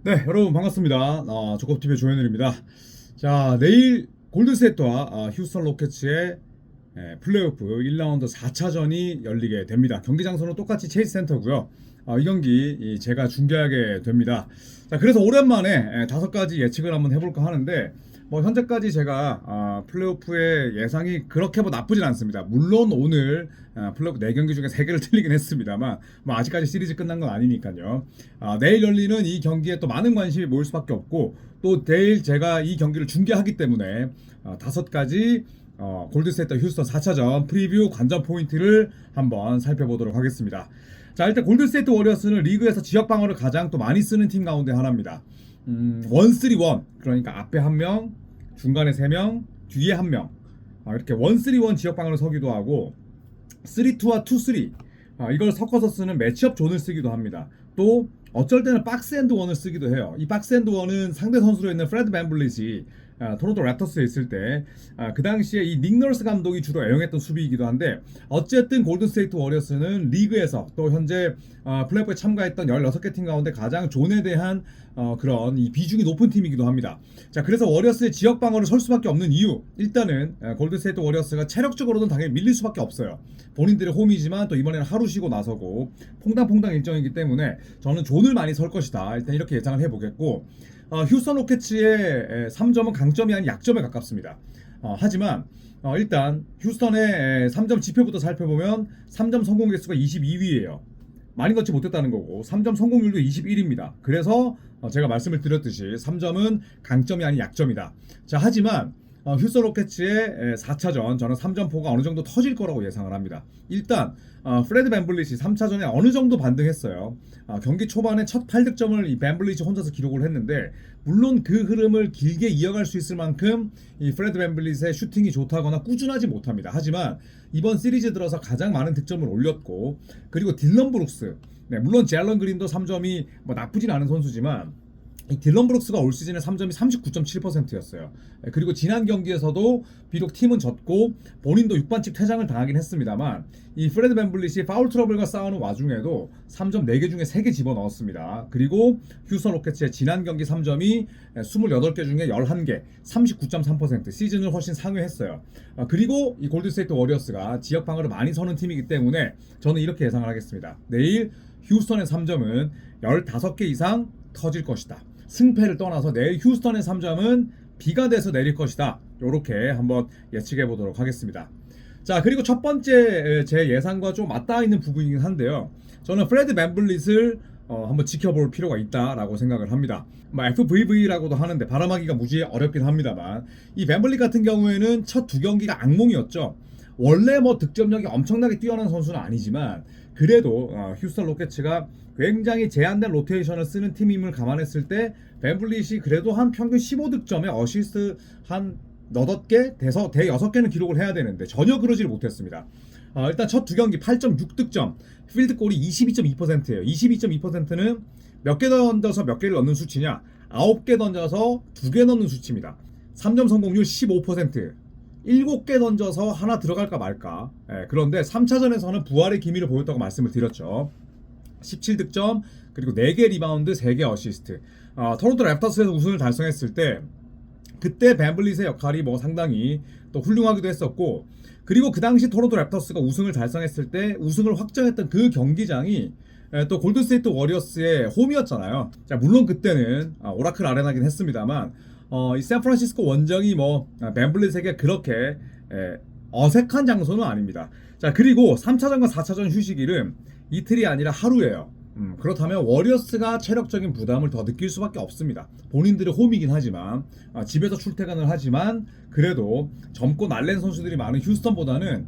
네, 여러분 반갑습니다. 조kopTV의 조현일입니다. 자, 내일 골든스테이트와 휴스턴 로켓츠의 플레이오프 1라운드 4차전이 열리게 됩니다. 경기 장소는 똑같이 체이스 센터고요. 이 경기 제가 중계하게 됩니다. 자, 그래서 오랜만에 5가지 예측을 한번 해볼까 하는데 뭐 현재까지 제가 플레이오프의 예상이 그렇게 뭐 나쁘진 않습니다. 물론 오늘 플레이오프 4경기 중에 3개를 틀리긴 했습니다만 뭐 아직까지 시리즈 끝난 건 아니니까요. 내일 열리는 이 경기에 또 많은 관심이 모일 수밖에 없고 또 내일 제가 이 경기를 중계하기 때문에 5가지 골든스테이트 휴스턴 4차전 프리뷰 관전 포인트를 한번 살펴보도록 하겠습니다. 자, 일단 골든스테이트 워리어스는 리그에서 지역 방어를 가장 또 많이 쓰는 팀 가운데 하나입니다. 1-3-1 그러니까 앞에 한 명, 중간에 3명, 뒤에 한 명. 이렇게 1-3-1 지역 방어를 서기도 하고 3-2와 2-3 이걸 섞어서 쓰는 매치업 존을 쓰기도 합니다. 또 어쩔 때는 박스 앤드 원을 쓰기도 해요. 이 박스 앤드 원은 상대 선수로 있는 프레드 밴블릿이 토론토 랩터스에 있을 때 그 당시에 이 닉 너스 감독이 주로 애용했던 수비이기도 한데 어쨌든 골든스테이트 워리어스는 리그에서 또 현재 플레이오프에 참가했던 16개 팀 가운데 가장 존에 대한 그런 이 비중이 높은 팀이기도 합니다. 자, 그래서 워리어스의 지역 방어를 설 수밖에 없는 이유, 일단은 골든스테이트 워리어스가 체력적으로는 당연히 밀릴 수밖에 없어요. 본인들의 홈이지만 또 이번에는 하루 쉬고 나서고 퐁당퐁당 일정이기 때문에 저는 존을 많이 설 것이다, 일단 이렇게 예상을 해보겠고, 휴스턴 로켓츠의 3점은 강점이 아닌 약점에 가깝습니다. 하지만 일단 휴스턴의 3점 지표부터 살펴보면 3점 성공 개수가 22위예요. 많이 넣지 못했다는 거고 3점 성공률도 21입니다. 그래서 제가 말씀을 드렸듯이 3점은 강점이 아닌 약점이다. 자, 하지만 휴스턴 로켓츠의 4차전 저는 3점포가 어느 정도 터질 거라고 예상을 합니다. 일단 프레드 밴블릿이 3차전에 어느 정도 반등했어요. 경기 초반에 첫 8득점을 이 밴블릿이 혼자서 기록을 했는데 물론 그 흐름을 길게 이어갈 수 있을 만큼 이 프레드 밴블릿의 슈팅이 좋다거나 꾸준하지 못합니다. 하지만 이번 시리즈 들어서 가장 많은 득점을 올렸고, 그리고 딜런 브룩스, 물론 제일런 그린도 3점이 뭐 나쁘진 않은 선수지만 이 딜런 브룩스가 올 시즌에 3점이 39.7%였어요. 그리고 지난 경기에서도 비록 팀은 졌고 본인도 6반칙 퇴장을 당하긴 했습니다만 이 프레드 밴블릿이 파울 트러블과 싸우는 와중에도 3점 4개 중에 3개 집어넣었습니다. 그리고 휴스턴 로켓츠의 지난 경기 3점이 28개 중에 11개, 39.3%, 시즌을 훨씬 상회했어요. 그리고 이 골든스테이트 워리어스가 지역 방어를 많이 서는 팀이기 때문에 저는 이렇게 예상을 하겠습니다. 내일 휴스턴의 3점은 15개 이상 터질 것이다. 승패를 떠나서 내일 휴스턴의 3점은 비가 돼서 내릴 것이다. 이렇게 한번 예측해 보도록 하겠습니다. 자, 그리고 첫 번째 제 예상과 좀 맞닿아 있는 부분이긴 한데요. 저는 프레드 밴블릿을 한번 지켜볼 필요가 있다라고 생각을 합니다. 뭐 FVV라고도 하는데 발음하기가 무지 어렵긴 합니다만 이 밴블릿 같은 경우에는 첫 2경기가 악몽이었죠. 원래 뭐 득점력이 엄청나게 뛰어난 선수는 아니지만 그래도 휴스턴 로켓츠가 굉장히 제한된 로테이션을 쓰는 팀임을 감안했을 때 밴블릿이 그래도 한 평균 15득점에 어시스트 한 8개, 대 6개는 기록을 해야 되는데 전혀 그러지를 못했습니다. 일단 첫 2경기 8.6득점, 필드골이 22.2%예요. 22.2%는 몇 개 던져서 몇 개를 넣는 수치냐? 9개 던져서 2개 넣는 수치입니다. 3점 성공률 15%, 7개 던져서 하나 들어갈까 말까. 그런데 3차전에서는 부활의 기미를 보였다고 말씀을 드렸죠. 17득점, 그리고 4개 리바운드, 3개 어시스트. 토론토 랩터스에서 우승을 달성했을 때 그때 밴블릿의 역할이 뭐 상당히 또 훌륭하기도 했었고, 그리고 그 당시 토론토 랩터스가 우승을 달성했을 때 우승을 확정했던 그 경기장이 또 골든스테이트 워리어스의 홈이었잖아요. 자, 물론 그때는 오라클 아레나긴 했습니다만 이 샌프란시스코 원정이 뭐 밴블릿에게 그렇게 어색한 장소는 아닙니다. 자, 그리고 3차전과 4차전 휴식일은 이틀이 아니라 하루예요. 그렇다면 워리어스가 체력적인 부담을 더 느낄 수밖에 없습니다. 본인들의 홈이긴 하지만 집에서 출퇴근을 하지만 그래도 젊고 날랜 선수들이 많은 휴스턴보다는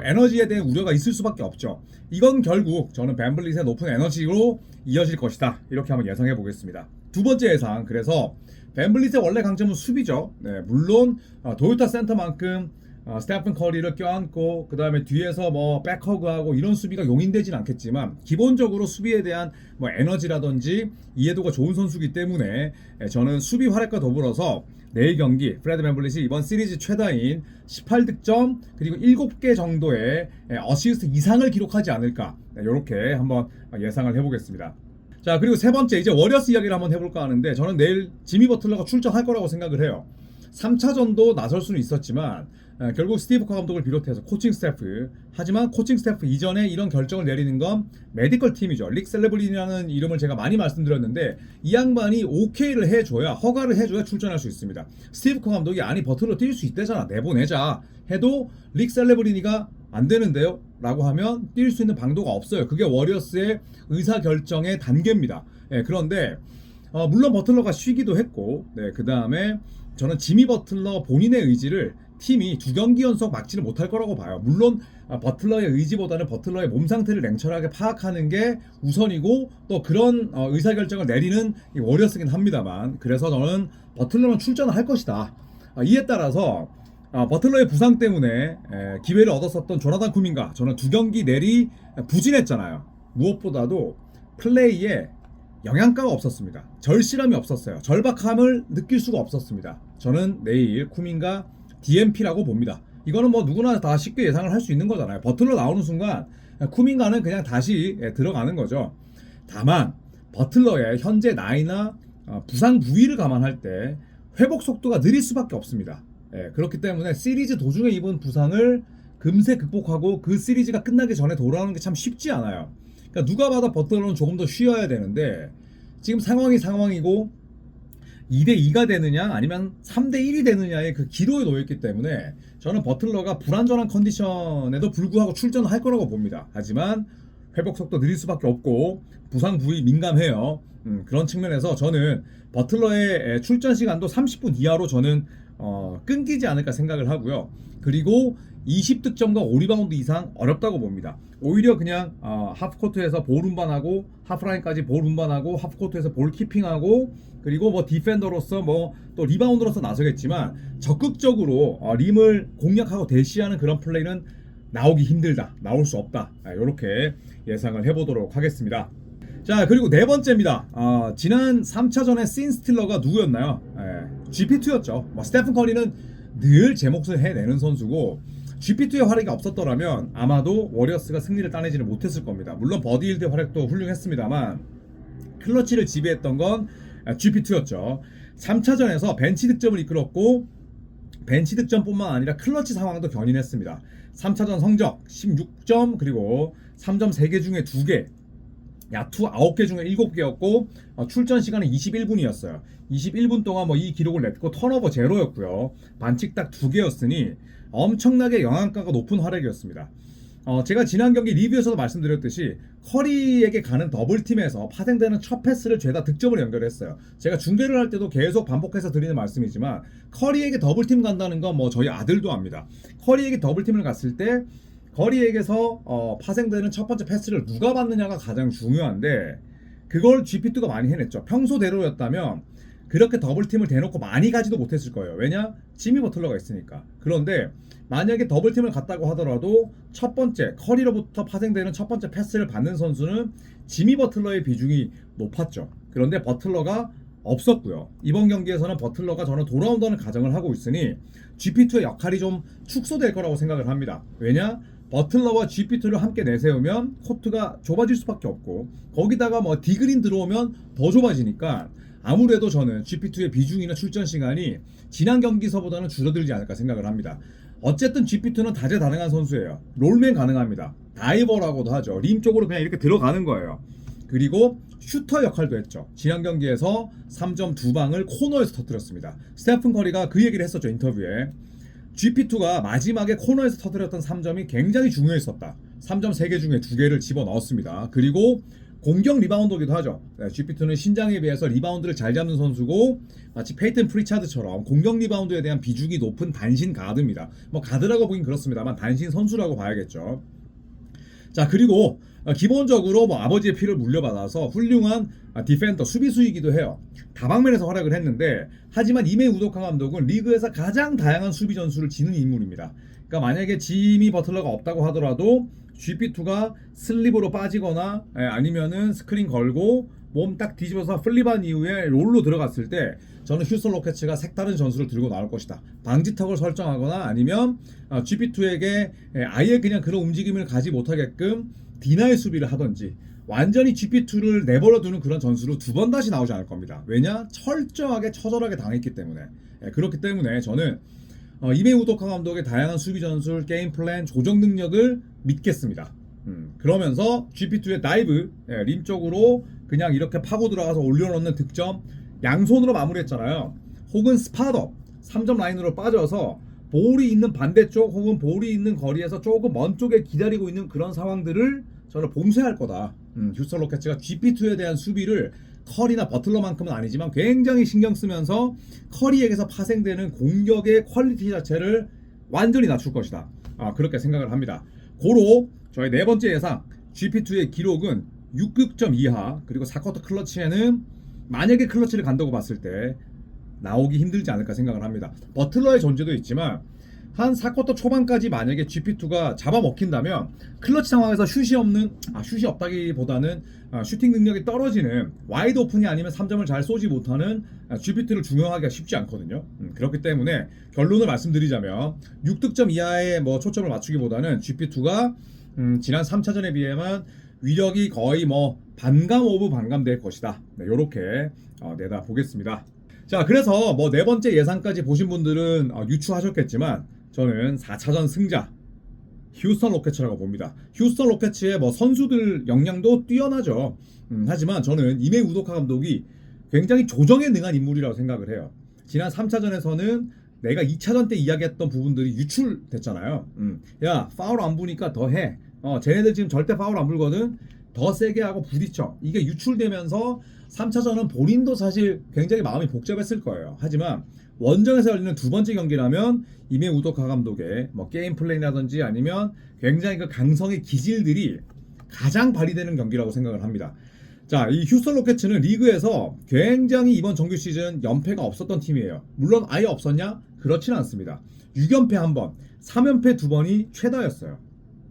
에너지에 대한 우려가 있을 수밖에 없죠. 이건 결국 저는 밴블릿의 높은 에너지로 이어질 것이다, 이렇게 한번 예상해 보겠습니다. 두 번째 예상, 그래서 밴블릿의 원래 강점은 수비죠. 물론 도요타 센터만큼 스테픈 커리를 껴안고 그 다음에 뒤에서 뭐 백허그하고 이런 수비가 용인되진 않겠지만 기본적으로 수비에 대한 뭐 에너지라든지 이해도가 좋은 선수이기 때문에 저는 수비 활약과 더불어서 내일 경기 프레드 밴블릿이 이번 시리즈 최다인 18득점 그리고 7개 정도의 어시스트 이상을 기록하지 않을까, 이렇게 한번 예상을 해보겠습니다. 자, 그리고 세 번째 이제 워리어스 이야기를 한번 해볼까 하는데 저는 내일 지미 버틀러가 출전할 거라고 생각을 해요. 3차전도 나설 수는 있었지만 결국 스티브 커 감독을 비롯해서 코칭 스태프, 하지만 코칭 스태프 이전에 이런 결정을 내리는 건 메디컬 팀이죠. 릭 셀레브린이라는 이름을 제가 많이 말씀드렸는데 이 양반이 오케이를 해줘야, 허가를 해줘야 출전할 수 있습니다. 스티브 커 감독이 아니 버틀러 뛸 수 있대잖아, 내보내자 해도 릭 셀레브린이가 안 되는데요? 라고 하면 뛸 수 있는 방도가 없어요. 그게 워리어스의 의사결정의 단계입니다. 그런데 물론 버틀러가 쉬기도 했고, 그 다음에 저는 지미 버틀러 본인의 의지를 팀이 2경기 연속 막지는 못할 거라고 봐요. 물론 버틀러의 의지보다는 버틀러의 몸 상태를 냉철하게 파악하는 게 우선이고 또 그런 의사결정을 내리는 워리어스긴 합니다만, 그래서 저는 버틀러는 출전을 할 것이다. 이에 따라서 버틀러의 부상 때문에 기회를 얻었었던 조나단 쿠민가, 저는 2경기 내리 부진했잖아요. 무엇보다도 플레이에 영양가가 없었습니다. 절실함이 없었어요. 절박함을 느낄 수가 없었습니다. 저는 내일 쿠민가 DMP라고 봅니다. 이거는 뭐 누구나 다 쉽게 예상을 할 수 있는 거잖아요. 버틀러 나오는 순간 쿠민가는 그냥 다시 들어가는 거죠. 다만 버틀러의 현재 나이나 부상 부위를 감안할 때 회복 속도가 느릴 수밖에 없습니다. 그렇기 때문에 시리즈 도중에 입은 부상을 금세 극복하고 그 시리즈가 끝나기 전에 돌아오는 게 참 쉽지 않아요. 그러니까 누가 봐도 버틀러는 조금 더 쉬어야 되는데 지금 상황이 상황이고 2대2가 되느냐 아니면 3대1이 되느냐의 그 기로에 놓였기 때문에 저는 버틀러가 불안전한 컨디션에도 불구하고 출전을 할 거라고 봅니다. 하지만 회복 속도 느릴 수밖에 없고 부상 부위 민감해요. 그런 측면에서 저는 버틀러의 출전 시간도 30분 이하로 저는 끊기지 않을까 생각을 하고요. 그리고 20득점과 5리바운드 이상 어렵다고 봅니다. 오히려 그냥 하프코트에서 볼 운반하고 하프라인까지 볼 운반하고 하프코트에서 볼 키핑하고 그리고 뭐 디펜더로서 뭐 또 리바운드로서 나서겠지만 적극적으로 림을 공략하고 대시하는 그런 플레이는 나오기 힘들다, 나올 수 없다, 이렇게 예상을 해보도록 하겠습니다. 자, 그리고 네 번째입니다. 지난 3차전의 씬스틸러가 누구였나요? GP2였죠. 스테픈 커리는 늘 제 몫을 해내는 선수고 GP2의 활약이 없었더라면 아마도 워리어스가 승리를 따내지는 못했을 겁니다. 물론 버디힐드의 활약도 훌륭했습니다만 클러치를 지배했던 건 GP2였죠. 3차전에서 벤치 득점을 이끌었고 벤치 득점뿐만 아니라 클러치 상황도 견인했습니다. 3차전 성적 16점 그리고 3점 3개 중에 2개, 야투 9개 중에 7개였고 출전 시간은 21분이었어요. 21분 동안 이 기록을 냈고 턴오버 제로였고요. 반칙 딱 2개였으니 엄청나게 영향가가 높은 활약이었습니다. 제가 지난 경기 리뷰에서도 말씀드렸듯이 커리에게 가는 더블팀에서 파생되는 첫 패스를 죄다 득점을 연결했어요. 제가 중계를 할 때도 계속 반복해서 드리는 말씀이지만 커리에게 더블팀 간다는 건 저희 아들도 압니다. 커리에게 더블팀을 갔을 때 커리에게서 파생되는 첫 번째 패스를 누가 받느냐가 가장 중요한데 그걸 GP2가 많이 해냈죠. 평소대로였다면 그렇게 더블팀을 대놓고 많이 가지도 못했을 거예요. 왜냐? 지미 버틀러가 있으니까. 그런데 만약에 더블팀을 갔다고 하더라도 첫 번째 커리로부터 파생되는 첫 번째 패스를 받는 선수는 지미 버틀러의 비중이 높았죠. 그런데 버틀러가 없었고요. 이번 경기에서는 버틀러가 저는 돌아온다는 가정을 하고 있으니 GP2의 역할이 좀 축소될 거라고 생각을 합니다. 왜냐? 버틀러와 GP2를 함께 내세우면 코트가 좁아질 수밖에 없고 거기다가 디그린 들어오면 더 좁아지니까 아무래도 저는 GP2의 비중이나 출전 시간이 지난 경기서보다는 줄어들지 않을까 생각을 합니다. 어쨌든 GP2는 다재다능한 선수예요. 롤맨 가능합니다. 다이버라고도 하죠. 림 쪽으로 그냥 이렇게 들어가는 거예요. 그리고 슈터 역할도 했죠. 지난 경기에서 3점 2방을 코너에서 터뜨렸습니다. 스테픈 커리가 그 얘기를 했었죠, 인터뷰에. GP2가 마지막에 코너에서 터뜨렸던 3점이 굉장히 중요했었다. 3점 3개 중에 2개를 집어넣었습니다. 그리고 공격 리바운더기도 하죠. GP2는 신장에 비해서 리바운드를 잘 잡는 선수고 마치 페이튼 프리차드처럼 공격 리바운드에 대한 비중이 높은 단신 가드입니다. 가드라고 보긴 그렇습니다만 단신 선수라고 봐야겠죠. 자, 그리고 기본적으로 아버지의 피를 물려받아서 훌륭한 디펜더 수비수이기도 해요. 다방면에서 활약을 했는데 하지만 이메 우도카 감독은 리그에서 가장 다양한 수비 전술을 지는 인물입니다. 그러니까 만약에 지미 버틀러가 없다고 하더라도 GP2가 슬립으로 빠지거나 아니면은 스크린 걸고 몸 딱 뒤집어서 플립한 이후에 롤로 들어갔을 때 저는 휴스턴 로켓츠가 색다른 전술을 들고 나올 것이다. 방지턱을 설정하거나 아니면 GP2에게 아예 그냥 그런 움직임을 가지 못하게끔 디나이 수비를 하던지 완전히 GP2를 내버려 두는 그런 전술로 두 번 다시 나오지 않을 겁니다. 왜냐? 철저하게 처절하게 당했기 때문에. 그렇기 때문에 저는 이메 우도카 감독의 다양한 수비 전술, 게임 플랜, 조정 능력을 믿겠습니다. 그러면서 GP2의 다이브, 림 쪽으로 그냥 이렇게 파고 들어가서 올려놓는 득점, 양손으로 마무리했잖아요. 혹은 스팟업, 3점 라인으로 빠져서 볼이 있는 반대쪽 혹은 볼이 있는 거리에서 조금 먼 쪽에 기다리고 있는 그런 상황들을 저는 봉쇄할 거다. 휴스턴 로켓츠가 GP2에 대한 수비를 커리나 버틀러만큼은 아니지만 굉장히 신경 쓰면서 커리에게서 파생되는 공격의 퀄리티 자체를 완전히 낮출 것이다. 그렇게 생각을 합니다. 고로 저의 네 번째 예상, GP2의 기록은 6득점 이하, 그리고 4쿼터 클러치에는 만약에 클러치를 간다고 봤을 때 나오기 힘들지 않을까 생각을 합니다. 버틀러의 존재도 있지만 한 4쿼터 초반까지 만약에 GP2가 잡아먹힌다면 클러치 상황에서 슛이 없다기보다는 슈팅 능력이 떨어지는 와이드 오픈이 아니면 3점을 잘 쏘지 못하는 GP2를 중용하기가 쉽지 않거든요. 그렇기 때문에 결론을 말씀드리자면 6득점 이하의 뭐 초점을 맞추기보다는 GP2가 지난 3차전에 비해만 위력이 거의 뭐 반감 오브 반감 될 것이다. 네, 이렇게 내다 보겠습니다. 자, 그래서 뭐 네 번째 예상까지 보신 분들은 유추하셨겠지만 저는 4차전 승자 휴스턴 로켓츠라고 봅니다. 휴스턴 로켓츠의 뭐 선수들 역량도 뛰어나죠. 하지만 저는 이메 우도카 감독이 굉장히 조정에 능한 인물이라고 생각을 해요. 지난 3차전에서는 내가 2차전 때 이야기했던 부분들이 유출됐잖아요. 야, 파울 안 부니까 더 해. 쟤네들 지금 절대 파울 안 불거든. 더 세게 하고 부딪혀. 이게 유출되면서 3차전은 본인도 사실 굉장히 마음이 복잡했을 거예요. 하지만 원정에서 열리는 두 번째 경기라면 이메 우도카 감독의 뭐 게임 플레이라든지 아니면 굉장히 그 강성의 기질들이 가장 발휘되는 경기라고 생각을 합니다. 자, 이 휴스턴 로켓츠는 리그에서 굉장히 이번 정규 시즌 연패가 없었던 팀이에요. 물론 아예 없었냐? 그렇지는 않습니다. 6연패 한 번, 3연패 두 번이 최다였어요.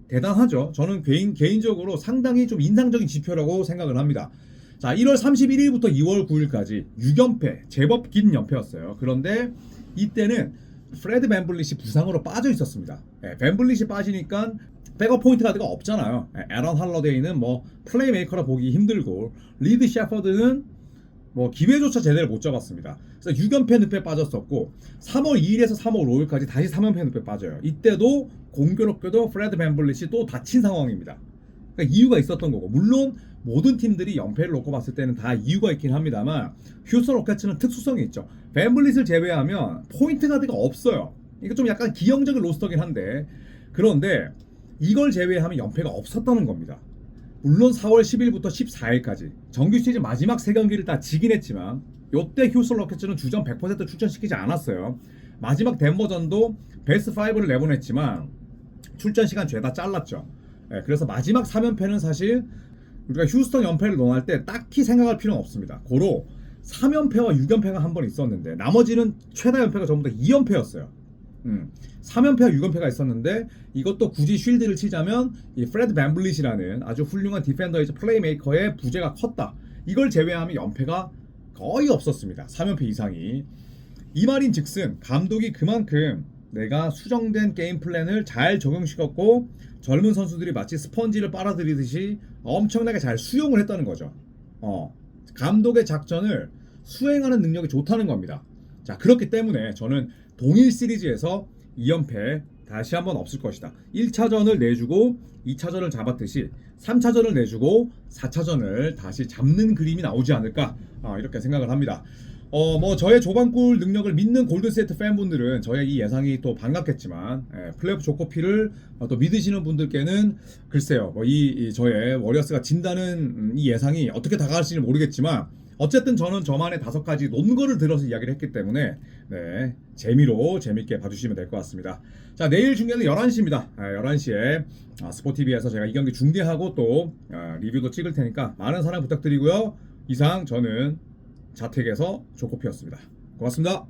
대단하죠. 저는 개인적으로 상당히 좀 인상적인 지표라고 생각을 합니다. 자, 1월 31일부터 2월 9일까지 6연패, 제법 긴 연패였어요. 그런데 이때는 프레드 밴블릿이 부상으로 빠져 있었습니다. 밴블릿이 빠지니까 백업 포인트 가드가 없잖아요. 에런 할러데이는 뭐 플레이메이커라 보기 힘들고 리드 셰퍼드는 뭐 기회조차 제대로 못 잡았습니다. 그래서 6연패 늪에 빠졌었고 3월 2일에서 3월 5일까지 다시 3연패 늪에 빠져요. 이때도 공교롭게도 프레드 밴블릿이 또 다친 상황입니다. 그러니까 이유가 있었던 거고, 물론 모든 팀들이 연패를 놓고 봤을 때는 다 이유가 있긴 합니다만 휴스턴 로켓츠는 특수성이 있죠. 밴블릿을 제외하면 포인트 가드가 없어요. 이거 좀 약간 기형적인 로스터긴 한데, 그런데 이걸 제외하면 연패가 없었다는 겁니다. 물론 4월 10일부터 14일까지 정규 시즌 마지막 3경기를 다 지긴 했지만 이때 휴스턴 로켓츠는 주전 100% 출전시키지 않았어요. 마지막 덴버전도 베스트 5를 내보냈지만 출전 시간 죄다 잘랐죠. 그래서 마지막 3연패는 사실 우리가 휴스턴 연패를 논할 때 딱히 생각할 필요는 없습니다. 고로 3연패와 6연패가 한 번 있었는데 나머지는 최다 연패가 전부 다 2연패였어요. 3연패와 6연패가 있었는데 이것도 굳이 쉴드를 치자면 이 프레드 밴블릿이라는 아주 훌륭한 디펜더이자 플레이메이커의 부재가 컸다. 이걸 제외하면 연패가 거의 없었습니다. 3연패 이상이. 이 말인 즉슨 감독이 그만큼 내가 수정된 게임 플랜을 잘 적용시켰고 젊은 선수들이 마치 스펀지를 빨아들이듯이 엄청나게 잘 수용을 했다는 거죠. 감독의 작전을 수행하는 능력이 좋다는 겁니다. 자, 그렇기 때문에 저는 동일 시리즈에서 2연패 다시 한번 없을 것이다. 1차전을 내주고 2차전을 잡았듯이 3차전을 내주고 4차전을 다시 잡는 그림이 나오지 않을까, 이렇게 생각을 합니다. 뭐 저의 조반골 능력을 믿는 골든스테이트 팬분들은 저의 이 예상이 또 반갑겠지만, 플레이오프 조코피를 또 믿으시는 분들께는 글쎄요, 뭐 이 저의 워리어스가 진다는 이 예상이 어떻게 다가갈지는 모르겠지만 어쨌든 저는 저만의 5가지 논거를 들어서 이야기를 했기 때문에 재밌게 봐주시면 될 것 같습니다. 자, 내일 중계는 11시입니다. 11시에 스포티비에서 제가 이 경기 중계하고 또 리뷰도 찍을 테니까 많은 사랑 부탁드리고요. 이상 저는 자택에서 조코피였습니다. 고맙습니다.